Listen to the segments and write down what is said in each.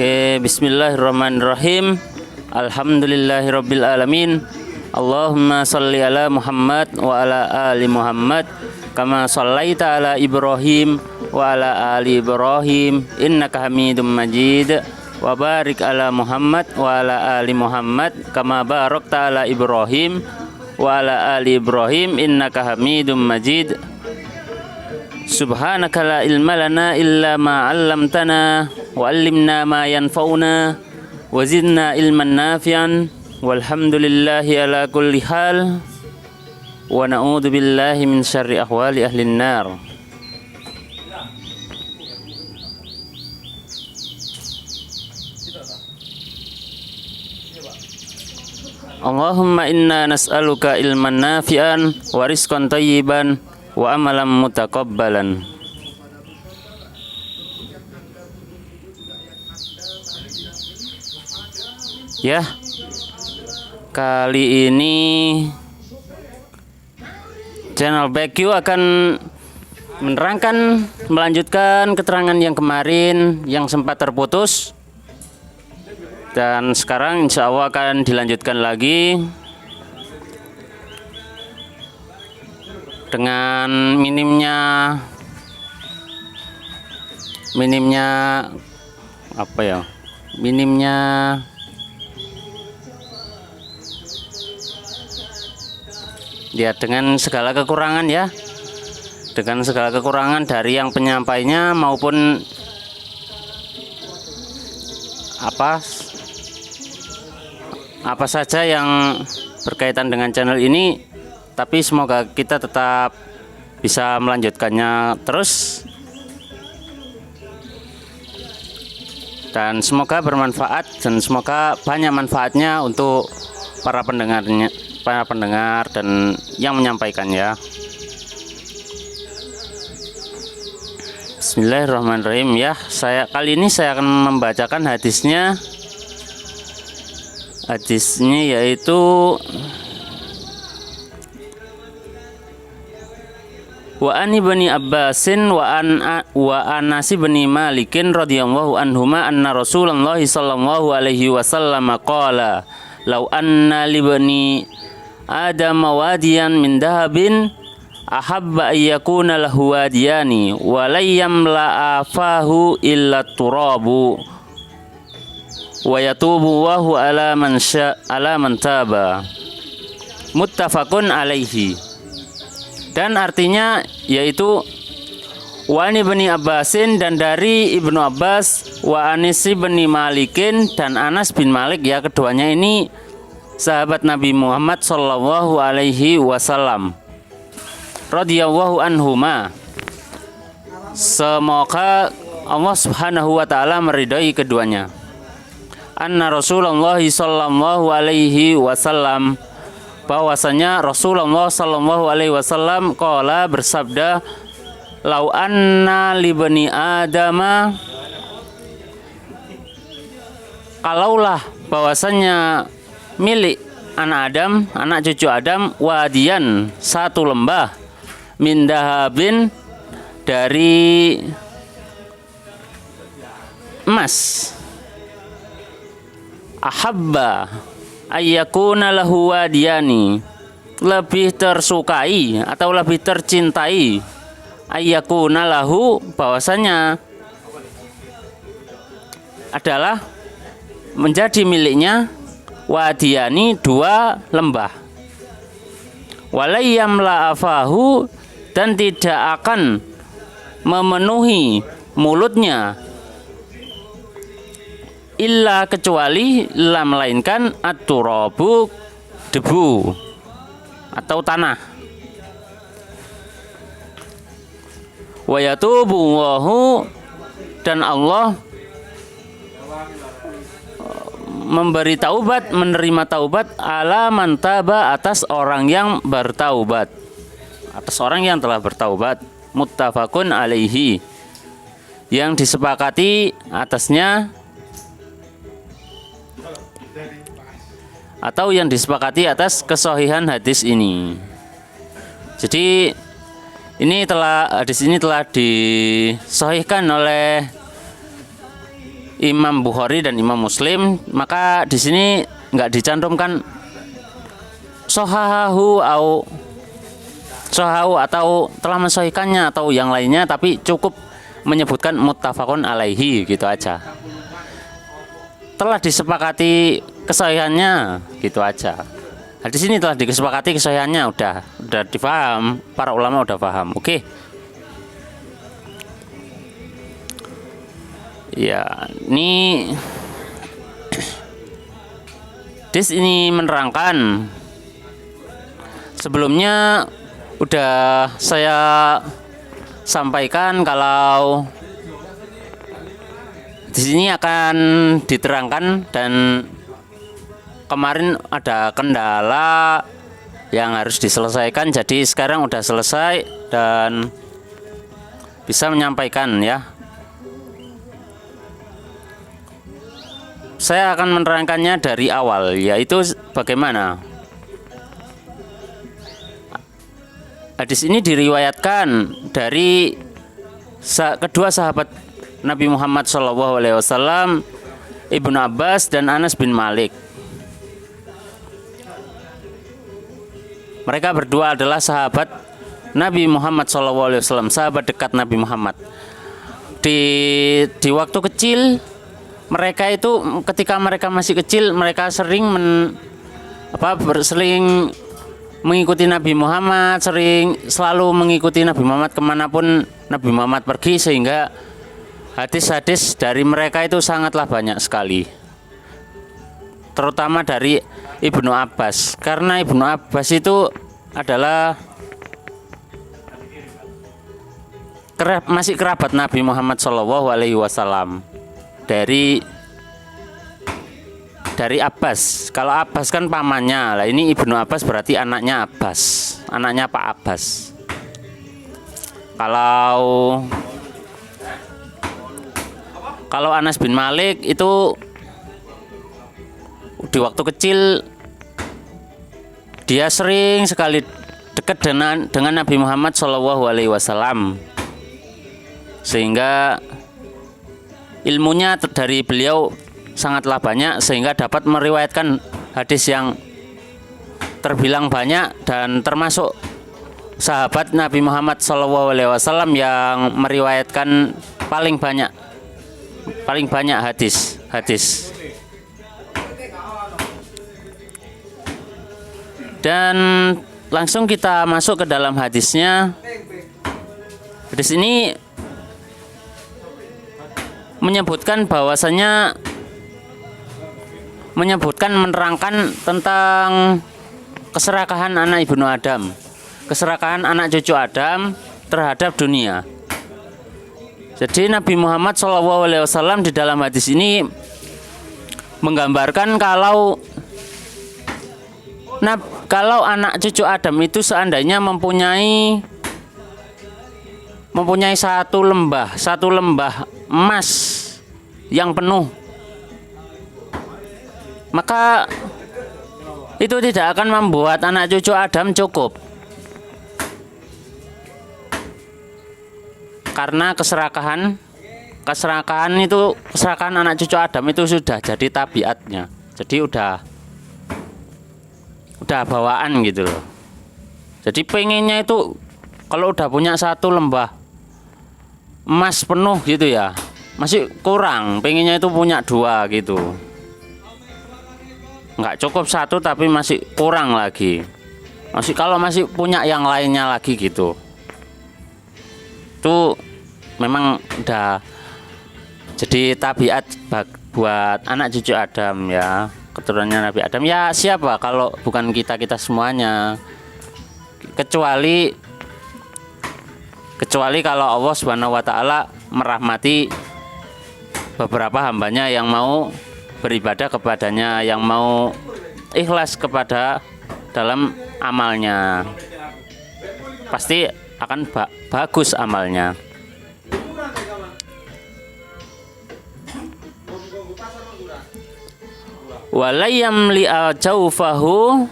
Oke, bismillahirrahmanirrahim. Alhamdulillahirabbil alamin. Allahumma shalli ala Muhammad wa ala ali Muhammad kama shallaita ala Ibrahim wa ala ali Ibrahim innaka Hamidum Majid. Wa barik ala Muhammad wa ala ali Muhammad kama barakta ala Ibrahim wa ala ali Ibrahim innaka Hamidum Majid. Subhanaka la ilma lana illa ma 'allamtana wa 'allimna ma yanfa'una wa zidna ilman nafi'an walhamdulillahi ala kulli hal wa na'udzu billahi min syarri ahwali ahlin nar. Allahumma inna nas'aluka ilman nafi'an wa rizqan thayyiban wa amalan mutaqabbalan. Ya, kali ini channel BQ akan melanjutkan keterangan yang kemarin yang sempat terputus, dan sekarang insya Allah akan dilanjutkan lagi dengan minimnya ya, dengan segala kekurangan ya, dengan segala kekurangan dari yang penyampainya maupun apa saja yang berkaitan dengan channel ini. Tapi semoga kita tetap bisa melanjutkannya terus, dan semoga bermanfaat dan semoga banyak manfaatnya untuk para pendengar dan yang menyampaikannya. Bismillahirrahmanirrahim. Ya, kali ini saya akan membacakan hadisnya. Hadisnya yaitu wa an ibni Abbasin wa Anas bin Malikin radhiyallahu anhuma anna Rasulullah sallallahu alaihi wasallam qala law anna libni Adam wadiyan min dahabin ahabba ayyakuna lahu wadiyani wa layyam la afahu illa turabu wa yatubu wa hu ala man taba. Muttafaqun alaihi. Dan artinya yaitu wa an ibni Abbasin, dan dari Ibnu Abbas, wa Anas bin Malikin, dan Anas bin Malik, ya, keduanya ini sahabat Nabi Muhammad sallallahu alaihi wasallam radhiyallahu anhuma. Semoga Allah Subhanahu wa taala meridai keduanya. Anna Rasulullah sallallahu alaihi wasallam, bahwasanya Rasulullah sallallahu alaihi wasallam qala, bersabda, lau anna libni adama, kalaulah bahwasanya milik anak Adam, anak cucu Adam, wadian, satu lembah, min dahabin, dari emas, ahabba ayyakuna lahu wadiyani, lebih tersukai atau lebih tercintai, ayyakuna lahu, bahwasanya adalah menjadi miliknya, wadiyani, dua lembah, walayyam la'afahu, dan tidak akan memenuhi mulutnya, illa, kecuali, la, melainkan, at-turabu, debu atau tanah, wa yatubu wahu, dan Allah memberi taubat, menerima taubat, ala man taba, atas orang yang bertaubat, atas orang yang telah bertaubat. Muttafaqun alaihi, yang disepakati atasnya atau yang disepakati atas kesahihan hadis ini. Jadi hadis ini telah disahihkan oleh Imam Bukhari dan Imam Muslim, maka di sini nggak dicantumkan sohahu atau telah mensahihkannya atau yang lainnya, tapi cukup menyebutkan muttafaqun alaihi gitu aja. Telah disepakati kesahihannya gitu aja. Nah, di sini telah disepakati kesahihannya, udah difaham, para ulama udah paham. Oke. Ya, ini ini menerangkan, sebelumnya udah saya sampaikan kalau di sini akan diterangkan, dan kemarin ada kendala yang harus diselesaikan, jadi sekarang udah selesai dan bisa menyampaikan ya. Saya akan menerangkannya dari awal, yaitu bagaimana hadis ini diriwayatkan dari kedua sahabat Nabi Muhammad SAW, Ibnu Abbas dan Anas bin Malik. Mereka berdua adalah sahabat Nabi Muhammad SAW, sahabat dekat Nabi Muhammad. Di waktu kecil mereka itu, ketika mereka masih kecil, mereka sering sering mengikuti Nabi Muhammad, selalu mengikuti Nabi Muhammad kemanapun Nabi Muhammad pergi, sehingga hadis-hadis dari mereka itu sangatlah banyak sekali, terutama dari Ibnu Abbas, karena Ibnu Abbas itu adalah masih kerabat Nabi Muhammad SAW dari Abbas. Kalau Abbas kan pamannya, lah ini Ibnu Abbas berarti anaknya Abbas, anaknya Pak Abbas. Kalau Anas bin Malik itu di waktu kecil dia sering sekali dekat dengan Nabi Muhammad SAW, sehingga ilmunya dari beliau sangatlah banyak, sehingga dapat meriwayatkan hadis yang terbilang banyak, dan termasuk sahabat Nabi Muhammad SAW yang meriwayatkan paling banyak hadis. Dan langsung kita masuk ke dalam hadisnya. Hadis ini menyebutkan menerangkan tentang keserakahan anak ibnu Adam, keserakahan anak cucu Adam terhadap dunia. Jadi Nabi Muhammad SAW di dalam hadis ini menggambarkan kalau anak cucu Adam itu seandainya mempunyai satu lembah emas yang penuh, maka itu tidak akan membuat anak cucu Adam cukup, karena keserakahan anak cucu Adam itu sudah jadi tabiatnya, jadi udah bawaan gitu loh. Jadi pengennya itu kalau udah punya satu lembah emas penuh gitu ya, masih kurang, pengennya itu punya dua gitu, nggak cukup satu tapi masih kurang lagi, kalau masih punya yang lainnya lagi gitu. Itu memang udah jadi tabiat buat anak cucu Adam ya, keturunannya Nabi Adam ya. Siapa kalau bukan kita semuanya, kecuali kalau Allah Subhanahu wa Ta'ala merahmati beberapa hambanya yang mau beribadah kepadanya, yang mau ikhlas kepada dalam amalnya, pasti akan bagus amalnya. Walayam li'a jaufahu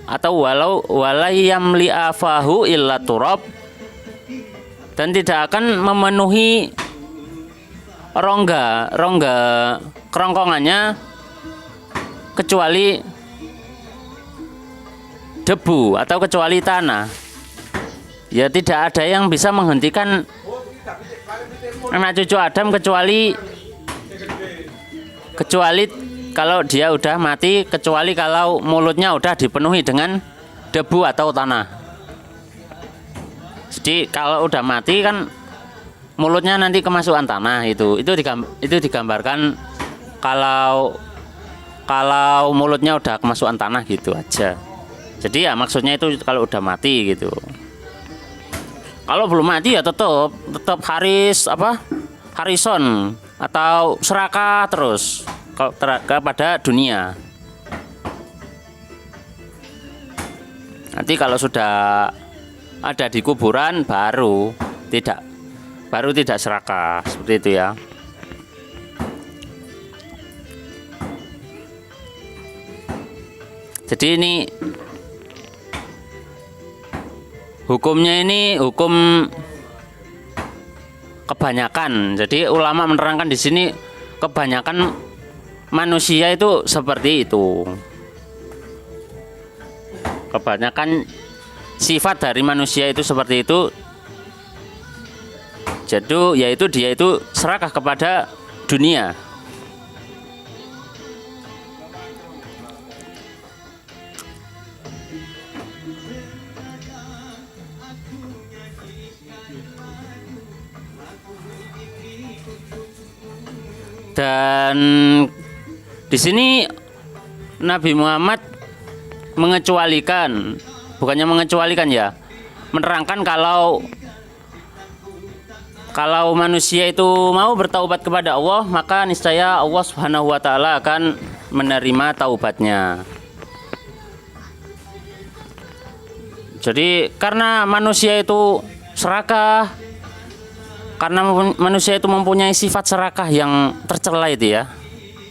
atau walayam li'a fahu illa turab, dan tidak akan memenuhi rongga kerongkongannya kecuali debu atau kecuali tanah. Ya tidak ada yang bisa menghentikan anak cucu Adam kecuali kalau dia udah mati, kecuali kalau mulutnya udah dipenuhi dengan debu atau tanah. Jadi kalau udah mati kan mulutnya nanti kemasukan tanah. Itu digambarkan kalau mulutnya udah kemasukan tanah gitu aja. Jadi ya maksudnya itu kalau udah mati gitu. Kalau belum mati ya tetap harison atau serakah terus kepada dunia. Nanti kalau sudah ada di kuburan baru tidak serakah seperti itu ya. Jadi ini hukumnya ini hukum kebanyakan. Jadi ulama menerangkan di sini kebanyakan manusia itu seperti itu. Kebanyakan sifat dari manusia itu seperti itu. Jadi yaitu dia itu serakah kepada dunia. Dan di sini Nabi Muhammad bukannya mengecualikan ya, menerangkan kalau manusia itu mau bertaubat kepada Allah, maka niscaya Allah Subhanahu wa taala akan menerima taubatnya. Jadi karena manusia itu serakah, karena manusia itu mempunyai sifat serakah yang tercela itu ya,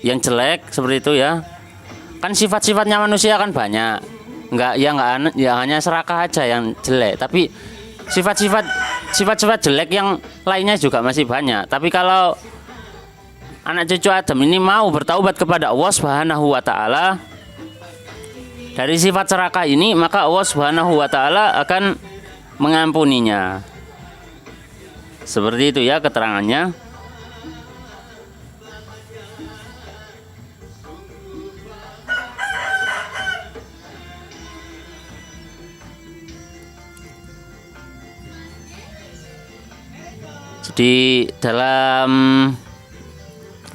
yang jelek seperti itu ya. Kan sifat-sifatnya manusia kan banyak, nggak hanya serakah aja yang jelek, tapi sifat-sifat jelek yang lainnya juga masih banyak. Tapi kalau anak cucu Adam ini mau bertaubat kepada Allah Subhanahu wa taala dari sifat serakah ini, maka Allah Subhanahu wa taala akan mengampuninya. Seperti itu ya keterangannya. Jadi dalam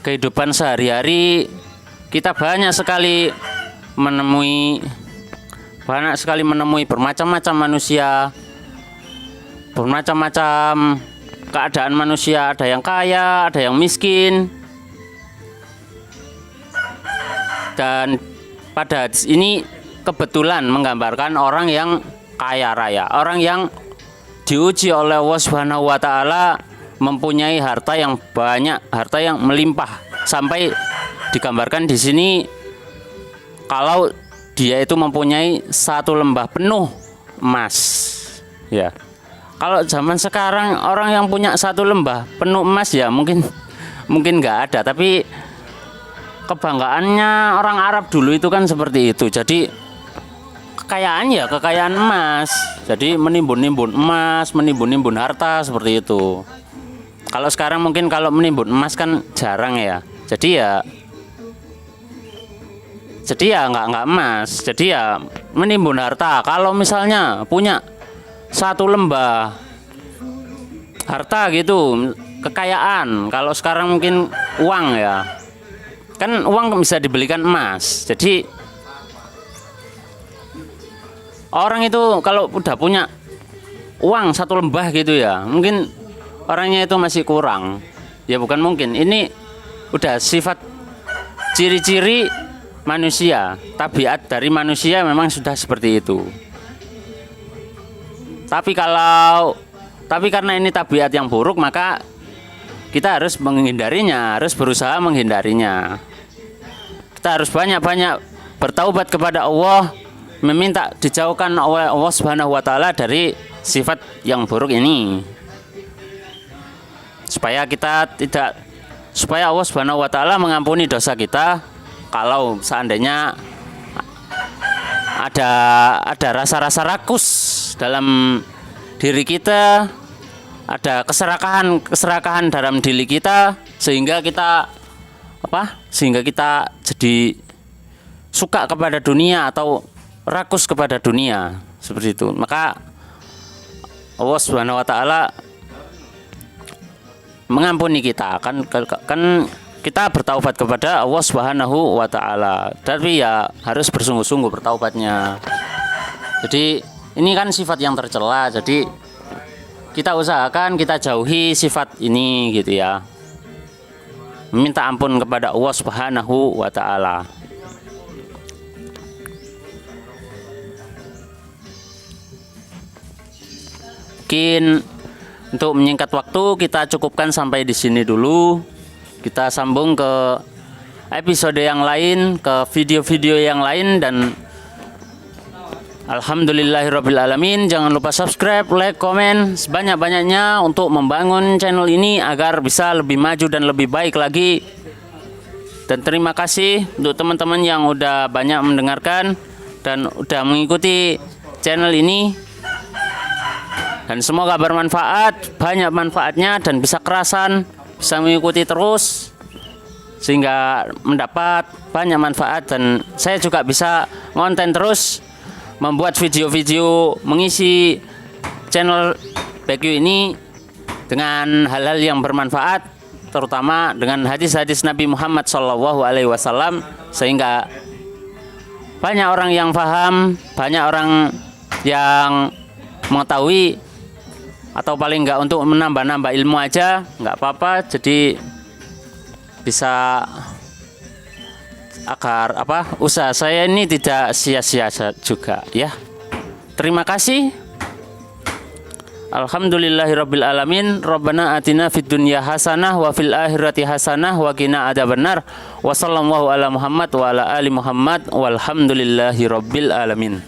kehidupan sehari-hari kita banyak sekali menemui bermacam-macam manusia, bermacam-macam keadaan manusia, ada yang kaya, ada yang miskin. Dan pada hadis ini kebetulan menggambarkan orang yang kaya raya, orang yang diuji oleh Allah Subhanahu wa taala mempunyai harta yang banyak, harta yang melimpah, sampai digambarkan di sini kalau dia itu mempunyai 1 lembah penuh emas. Ya. Kalau zaman sekarang orang yang punya 1 lembah penuh emas ya mungkin nggak ada, tapi kebanggaannya orang Arab dulu itu kan seperti itu. Jadi kekayaan emas. Jadi menimbun emas, menimbun harta seperti itu. Kalau sekarang mungkin kalau menimbun emas kan jarang ya. Jadi ya nggak emas. Jadi ya menimbun harta. Kalau misalnya punya 1 lembah harta gitu, kekayaan. Kalau sekarang mungkin uang ya, kan uang bisa dibelikan emas. Jadi orang itu kalau udah punya uang 1 lembah gitu ya, mungkin orangnya itu masih kurang. Ya bukan mungkin, ini udah sifat ciri-ciri manusia, tabiat dari manusia memang sudah seperti itu. Tapi karena ini tabiat yang buruk, maka kita harus menghindarinya, harus berusaha menghindarinya. Kita harus banyak-banyak bertaubat kepada Allah, meminta dijauhkan oleh Allah Subhanahu wa taala dari sifat yang buruk ini. Supaya kita tidak supaya Allah Subhanahu wa taala mengampuni dosa kita. Kalau seandainya ada rasa-rasa rakus dalam diri kita, ada keserakahan dalam diri kita, sehingga kita jadi suka kepada dunia atau rakus kepada dunia, seperti itu. Maka Allah Subhanahu wa taala mengampuni kita, kan kita bertaubat kepada Allah Subhanahu wa taala. Tapi ya harus bersungguh-sungguh bertaubatnya. Jadi ini kan sifat yang tercela. Jadi kita usahakan kita jauhi sifat ini gitu ya. Meminta ampun kepada Allah Subhanahu wa taala. Mungkin untuk menyingkat waktu kita cukupkan sampai di sini dulu. Kita sambung ke episode yang lain, ke video-video yang lain, dan alhamdulillahirabbil alamin. Jangan lupa subscribe, like, komen sebanyak-banyaknya untuk membangun channel ini agar bisa lebih maju dan lebih baik lagi. Dan terima kasih untuk teman-teman yang udah banyak mendengarkan dan udah mengikuti channel ini. Dan semoga bermanfaat, banyak manfaatnya, dan bisa kerasan, bisa mengikuti terus sehingga mendapat banyak manfaat, dan saya juga bisa ngonten terus, membuat video-video mengisi channel BQ ini dengan hal-hal yang bermanfaat, terutama dengan hadis-hadis Nabi Muhammad SAW, sehingga banyak orang yang paham, banyak orang yang mengetahui, atau paling enggak untuk menambah-nambah ilmu aja enggak apa-apa. Jadi bisa agar usaha saya ini tidak sia-sia juga ya. Terima kasih. Alhamdulillahirabbil alamin. Rabbana atina fid dunya hasanah wa fil akhirati hasanah wa qina adzabannar. Wa sallallahu ala Muhammad wa ala ali Muhammad walhamdulillahirabbil alamin.